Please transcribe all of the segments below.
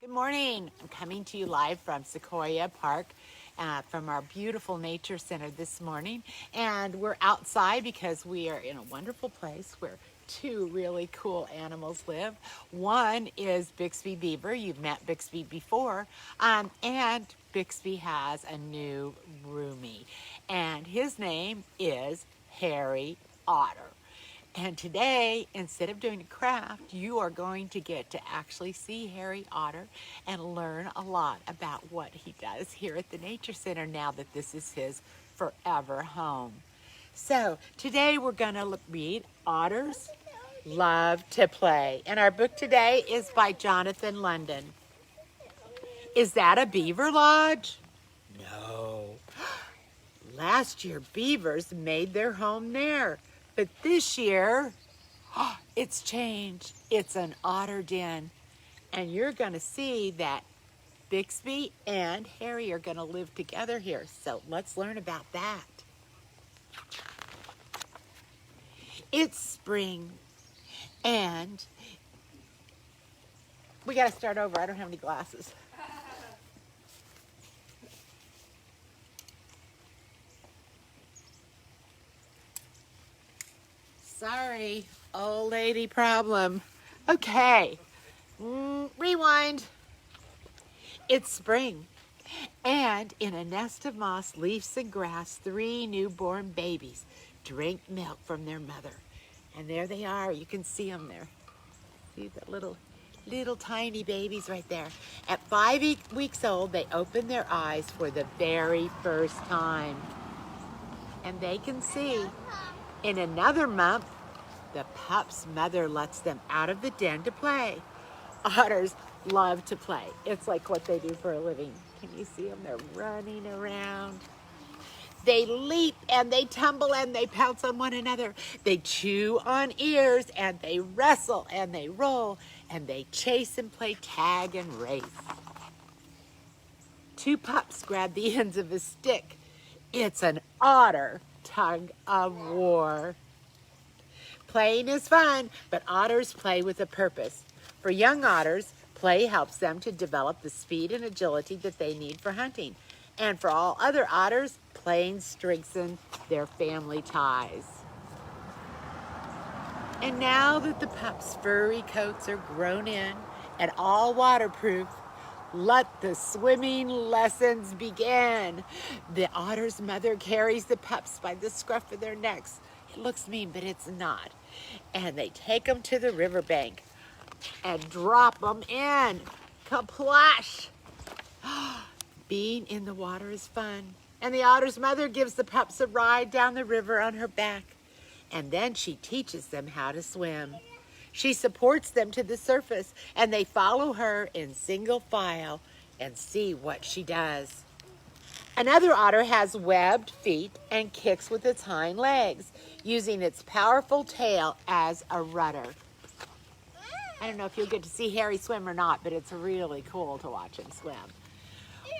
Good morning. I'm coming to you live from Sequoia Park, from our beautiful nature center this morning. And we're outside because we are in a wonderful place where two really cool animals live. One is Bixby Beaver. You've met Bixby before. And Bixby has a new roomie. And his name is Harry Otter. And today, instead of doing a craft, you are going to get to actually see Harry Otter and learn a lot about what he does here at the Nature Center now that this is his forever home. So today we're going to read Otters Love to Play. And our book today is by Jonathan London. Is that a beaver lodge? No. Last year, beavers made their home there. But this year, it's changed. It's an otter den. And you're going to see that Bixby and Harry are going to live together here. So let's learn about that. It's spring. And we got to start over. I don't have any glasses. Sorry, old lady problem. Okay, rewind. It's spring, and in a nest of moss, leaves, and grass, 3 newborn babies drink milk from their mother. And there they are. You can see them there. See the little tiny babies right there. At 5 weeks old, they open their eyes for the very first time. And they can see. In another month, the pup's mother lets them out of the den to play. Otters love to play. It's like what they do for a living. Can you see them? They're running around. They leap and they tumble and they pounce on one another. They chew on ears and they wrestle and they roll and they chase and play tag and race. 2 pups grab the ends of a stick. It's an otter tug of war. Playing is fun, but otters play with a purpose. For young otters, play helps them to develop the speed and agility that they need for hunting. And for all other otters, playing strengthens their family ties. And now that the pups' furry coats are grown in and all waterproof, let the swimming lessons begin. The otter's mother carries the pups by the scruff of their necks. It looks mean, but it's not. And they take them to the riverbank and drop them in. Kaplash! Being in the water is fun. And the otter's mother gives the pups a ride down the river on her back. And then she teaches them how to swim. She supports them to the surface, and they follow her in single file and see what she does. Another otter has webbed feet and kicks with its hind legs, using its powerful tail as a rudder. I don't know if you'll get to see Harry swim or not, but it's really cool to watch him swim.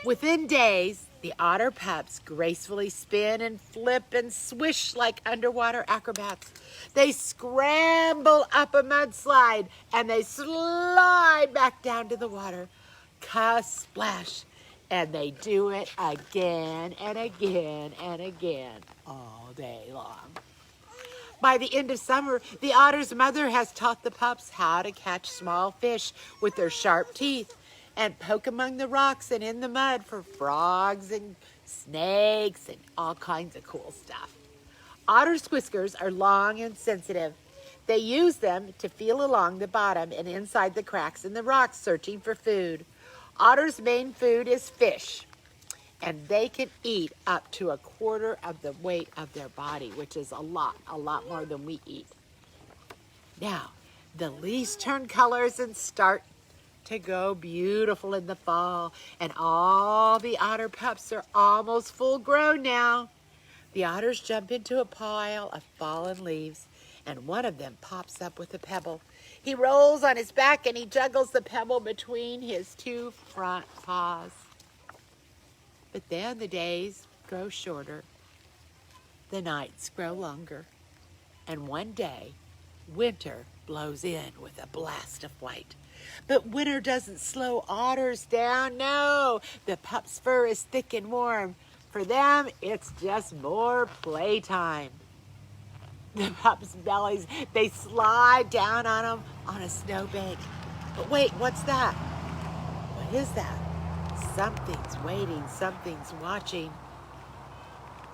Within days, the otter pups gracefully spin and flip and swish like underwater acrobats. They scramble up a mudslide and they slide back down to the water. Ka-splash! And they do it again and again and again all day long. By the end of summer, the otter's mother has taught the pups how to catch small fish with their sharp teeth and poke among the rocks and in the mud for frogs and snakes and all kinds of cool stuff. Otters' whiskers are long and sensitive. They use them to feel along the bottom and inside the cracks in the rocks, searching for food. Otters' main food is fish, and they can eat up to 1/4 of the weight of their body, which is a lot more than we eat. Now, the leaves turn colors and start to go beautiful in the fall, and all the otter pups are almost full grown now. The otters jump into a pile of fallen leaves, and one of them pops up with a pebble. He rolls on his back and he juggles the pebble between his 2 front paws. But then the days grow shorter, the nights grow longer, and one day winter blows in with a blast of white. But winter doesn't slow otters down, no. The pup's fur is thick and warm. For them, it's just more playtime. The pups' bellies, they slide down on them on a snowbank. But wait, what's that? What is that? Something's waiting, something's watching.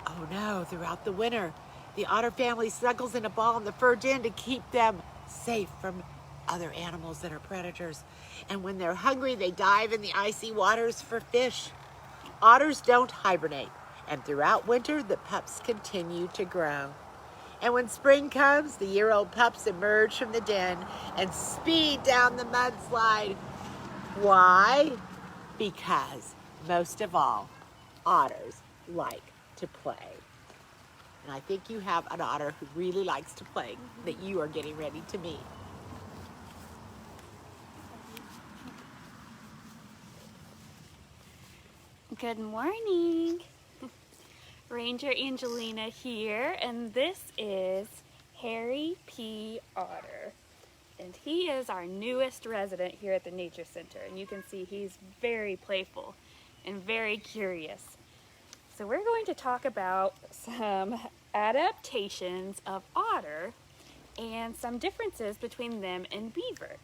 Oh no, throughout the winter, the otter family snuggles in a ball in the fur den to keep them safe from other animals that are predators. And when they're hungry, they dive in the icy waters for fish. Otters don't hibernate, and throughout winter, the pups continue to grow. And when spring comes, the year-old pups emerge from the den and speed down the mudslide. Why? Because, most of all, otters like to play. And I think you have an otter who really likes to play that you are getting ready to meet. Good morning. Ranger Angelina here, and this is Harry P. Otter. And he is our newest resident here at the Nature Center, and you can see he's very playful and very curious. So we're going to talk about some adaptations of otter and some differences between them and beaver.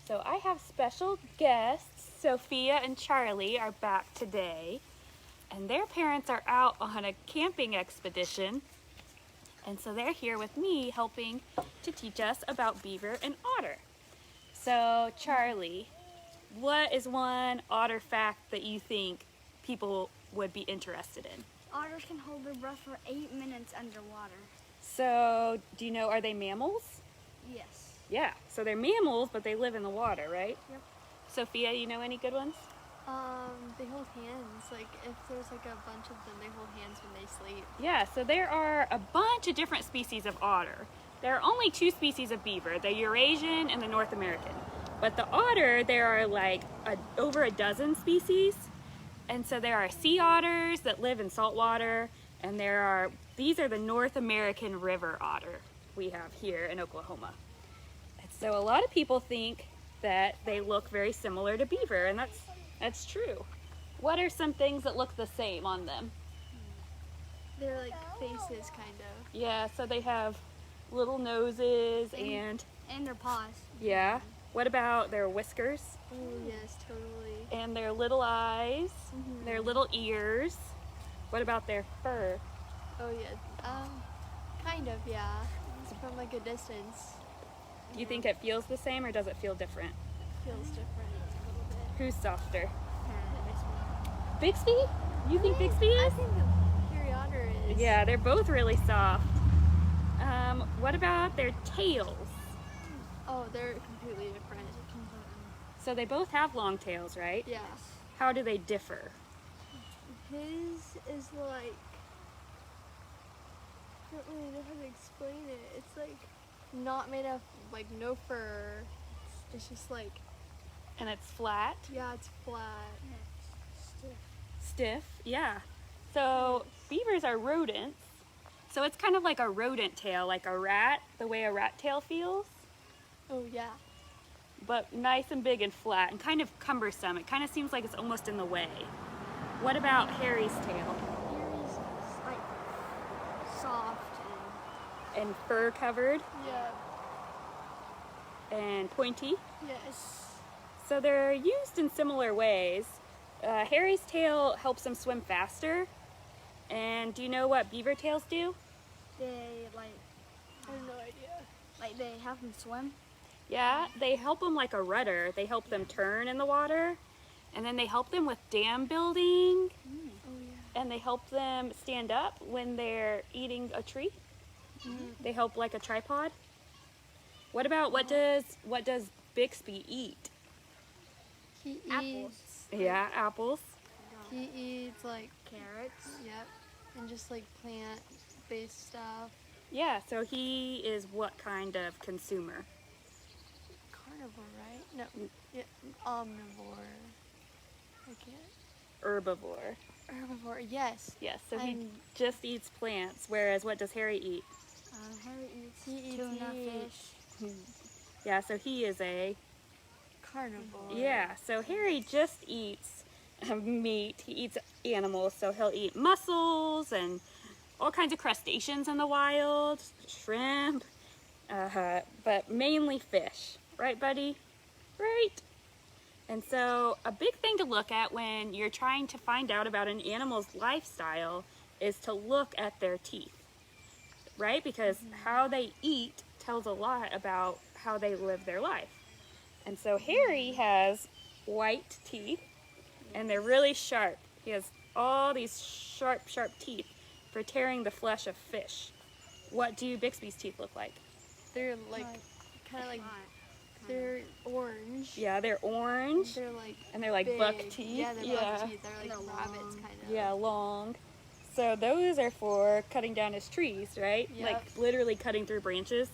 So I have special guests, Sophia and Charlie are back today, and their parents are out on a camping expedition, and so they're here with me helping to teach us about beaver and otter. So Charlie, what is one otter fact that you think people would be interested in? Otters can hold their breath for 8 minutes underwater. So do you know, are they mammals? Yes. Yeah, so they're mammals, but they live in the water, right? Yep. Sophia, you know any good ones? They hold hands. Like, if there's like a bunch of them, they hold hands when they sleep. Yeah, so there are a bunch of different species of otter. There are only 2 species of beaver, the Eurasian and the North American. But the otter, there are like over a dozen species. And so there are sea otters that live in salt water, and these are the North American river otter we have here in Oklahoma. And so a lot of people think that they look very similar to beaver, and that's true. What are some things that look the same on them? They're like faces, kind of. Yeah, so they have little noses and their paws. yeah. What about their whiskers? Oh, yes, totally. And their little eyes, their little ears. What about their fur? Oh, yeah. Kind of, yeah. It's from like a distance. Do you think it feels the same or does it feel different? Feels different a little bit. Who's softer? Yeah, Bixby? You think Bixby I is? think the Harry Otter is. Yeah, they're both really soft. What about their tails? Oh, they're completely different. So they both have long tails, right? Yeah. How do they differ? His is like, I don't really know how to explain it. It's like not made of, like, no fur. It's just like, And it's flat? yeah, it's flat. Stiff, yeah. So beavers are rodents. So it's kind of like a rodent tail, like a rat, the way a rat tail feels, Oh, yeah. but nice and big and flat and kind of cumbersome. It kind of seems like it's almost in the way. What about Harry's tail? Harry's like soft And fur covered Yeah. and pointy. Yes. So they're used in similar ways. Harry's tail helps them swim faster. And do you know what beaver tails do? they like I have no idea. they have them swim. Yeah, they help them like a rudder. They help them turn in the water. And then they help them with dam building. Oh, yeah. And they help them stand up when they're eating a tree. They help like a tripod. What about what does Bixby eat? He Apples. eats. Yeah, apples. He eats like, Carrots. yep, and just like plant-based stuff. Yeah, so he is what kind of consumer? Carnivore, right? No, yeah, omnivore. I can't. Herbivore. Herbivore, yes. Yes, so he I'm- just eats plants, whereas what does Harry eat? Harry eats He eats tuna meat. fish. Yeah, so he is a carnivore. Yeah, so Harry just eats meat. He eats animals, so he'll eat mussels and all kinds of crustaceans in the wild, shrimp, but mainly fish. Right, buddy? Right. And so a big thing to look at when you're trying to find out about an animal's lifestyle is to look at their teeth, right? Because how they eat tells a lot about how they live their life. And so Harry has white teeth, and they're really sharp. He has all these sharp, sharp teeth for tearing the flesh of fish. What do Bixby's teeth look like? They're like kind of like they're orange. Yeah, they're orange. They're like And they're like big. buck teeth. Yeah, they're buck teeth. They're like rabbits kind of. Yeah, long. So those are for cutting down his trees, right? Yep. Like literally cutting through branches.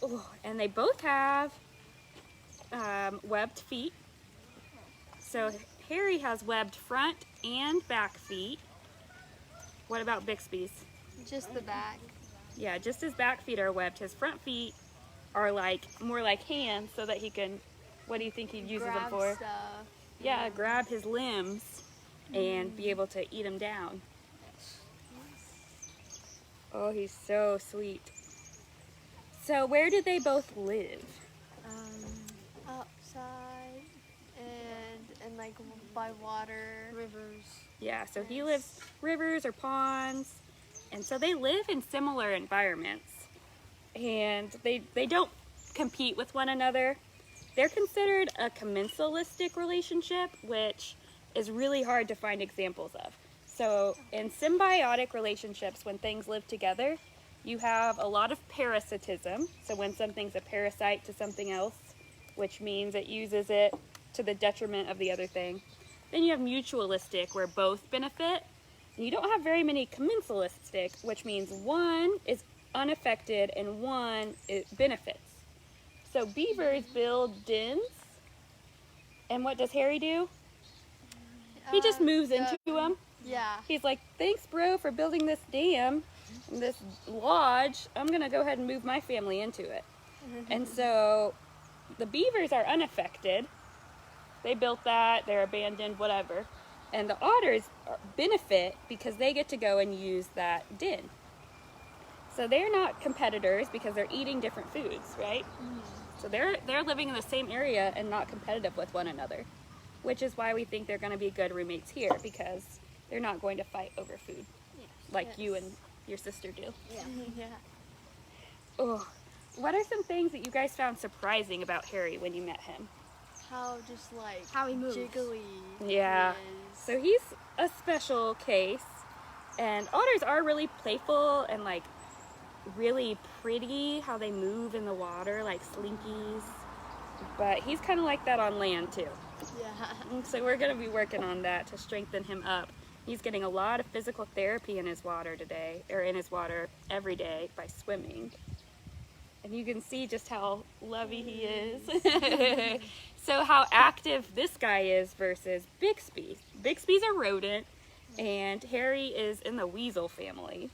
Oh, and they both have webbed feet. So Harry has webbed front and back feet. What about Bixby's? Just the back. Yeah, just his back feet are webbed. His front feet are like more like hands, so that he can. What do you think he uses them Grab for? stuff. Yeah, grab his limbs and be able to eat them down. Oh, he's so sweet. So where do they both live? Outside and like by water. Rivers. Yeah, so he lives rivers or ponds, and so they live in similar environments, and they don't compete with one another. They're considered a commensalistic relationship, which is really hard to find examples of. So in symbiotic relationships, when things live together, you have a lot of parasitism. So when something's a parasite to something else, which means it uses it to the detriment of the other thing. Then you have mutualistic, where both benefit. And you don't have very many commensalistic, which means one is unaffected and one it benefits. So beavers build dens, and what does Harry do? He just moves into them. Yeah. He's like, thanks, bro, for building this dam, this lodge. I'm going to go ahead and move my family into it. And so the beavers are unaffected. They built that, they're abandoned, whatever. And the otters benefit because they get to go and use that den. So they're not competitors because they're eating different foods, right? So they're living in the same area and not competitive with one another, which is why we think they're going to be good roommates here, because they're not going to fight over food like you and your sister do. Yeah. Oh, what are some things that you guys found surprising about Harry when you met him? How just like How he moves. jiggly. Yeah. He is. So he's a special case, and otters are really playful and like really pretty how they move in the water like slinkies, but he's kind of like that on land too. Yeah. And so we're going to be working on that to strengthen him up. He's getting a lot of physical therapy in his water today, or in his water every day by swimming. And you can see just how lovey he is. So how active this guy is versus Bixby. Bixby's a rodent, and Harry is in the weasel family.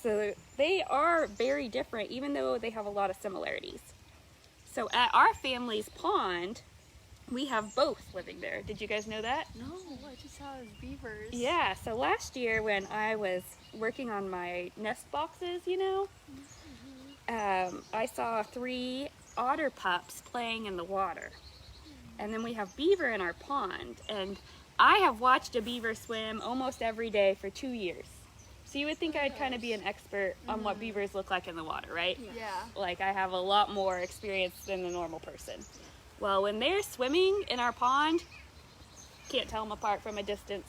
So they are very different, even though they have a lot of similarities. So at our family's pond, we have both living there. Did you guys know that? No, I just saw his beavers. Yeah, so last year when I was working on my nest boxes, you know, I saw 3 otter pups playing in the water. And then we have beaver in our pond. And I have watched a beaver swim almost every day for 2 years. So you would think I'd kind of be an expert on what beavers look like in the water, right? Yeah. Like I have a lot more experience than the normal person. Well, when they're swimming in our pond, can't tell them apart from a distance.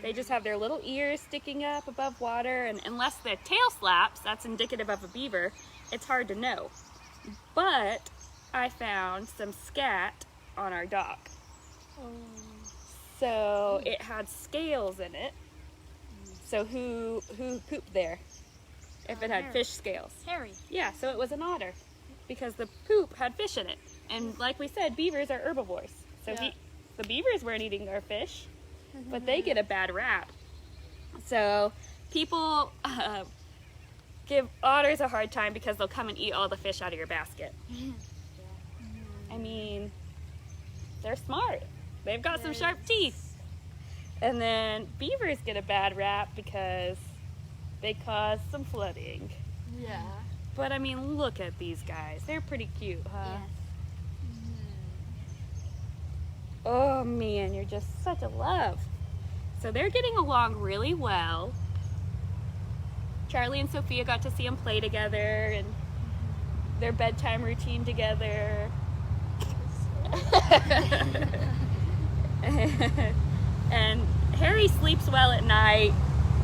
They just have their little ears sticking up above water, and unless their tail slaps, that's indicative of a beaver, it's hard to know. But I found some scat on our dock. So it had scales in it. So who pooped there? If it had Harry. fish scales. Harry. Yeah, so it was an otter because the poop had fish in it. And like we said, beavers are herbivores. So Yeah. the beavers weren't eating our fish, but they get a bad rap. So people give otters a hard time because they'll come and eat all the fish out of your basket. I mean, they're smart. They've got some sharp teeth. And then beavers get a bad rap because they cause some flooding. Yeah. But I mean, look at these guys. They're pretty cute, huh? Oh man, you're just such a love. So they're getting along really well. Charlie and Sophia got to see them play together and their bedtime routine together. And Harry sleeps well at night.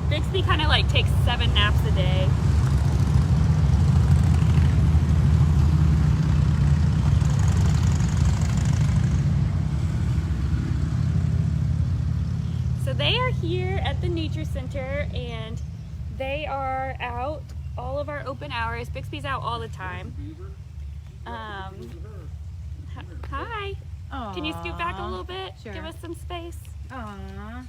Bixby kind of like takes 7 naps a day. So they are here at the Nature Center and they are out all of our open hours. Bixby's out all the time. Hi. Can you scoot back a little bit? Sure. Give us some space. Aww.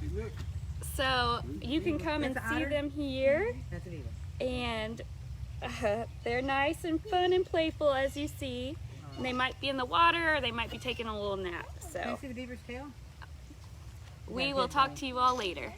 So you can come and That's an see otter? them here. That's a beaver. And they're nice and fun and playful, as you see. And they might be in the water or they might be taking a little nap. Can So you see the beaver's tail? we will talk to you all later.